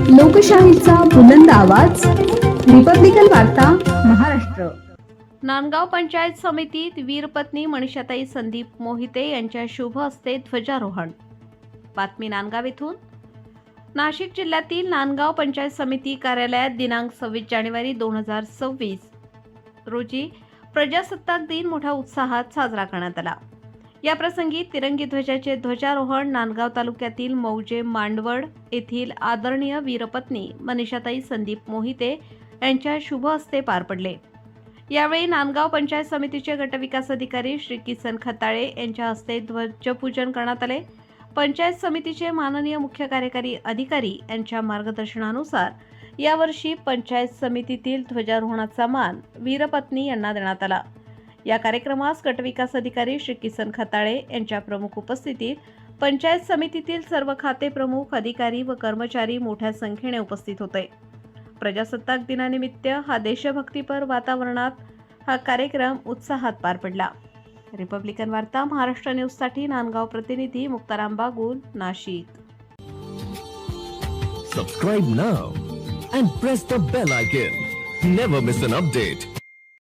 लोकशाहीचा बुलंद आवाज, रिपब्लिकन वार्ता, महाराष्ट्र. नांदगाव पंचायत समितीत वीरपत्नी मनीषाताई संदीप मोहिते यांच्या शुभ हस्ते ध्वजारोहण. बातमी नांदगाव येथून. नाशिक जिल्ह्यातील नांदगाव पंचायत समिती कार्यालयात दिनांक 26 जानेवारी 2026 रोजी प्रजासत्ताक दिन मोठ्या उत्साहात साजरा करण्यात आला. या प्रसंगी तिरंगी ध्वजाचे ध्वजारोहण नांदगाव तालुक्यातील मौजे मांडवड येथील आदरणीय वीरपत्नी मनीषाताई संदीप मोहिते यांच्या शुभ हस्ते पार पडले. यावेळी नांदगाव पंचायत समितीचे गटविकास अधिकारी श्री किसन खताळे यांच्या हस्ते ध्वजपूजन करण्यात आले. पंचायत समितीचे माननीय मुख्य कार्यकारी अधिकारी यांच्या मार्गदर्शनानुसार यावर्षी पंचायत समितीतील ध्वजारोहणाचा मान वीरपत्नी यांना देण्यात आला. या कार्यक्रमास गटविकास अधिकारी श्री किसन खताळे यांच्या प्रमुख उपस्थितीत पंचायत समितीतील सर्व खाते प्रमुख, अधिकारी व कर्मचारी मोठ्या संख्येने उपस्थित होते. प्रजासत्ताक दिनानिमित्त हा देशभक्तीपर वातावरणात हा कार्यक्रम उत्साहात पार पडला. रिपब्लिकन वार्ता महाराष्ट्र न्यूजसाठी नांदगाव प्रतिनिधी Muktaram Bagul, Nashik. Subscribe now and press the bell icon. Never miss an update.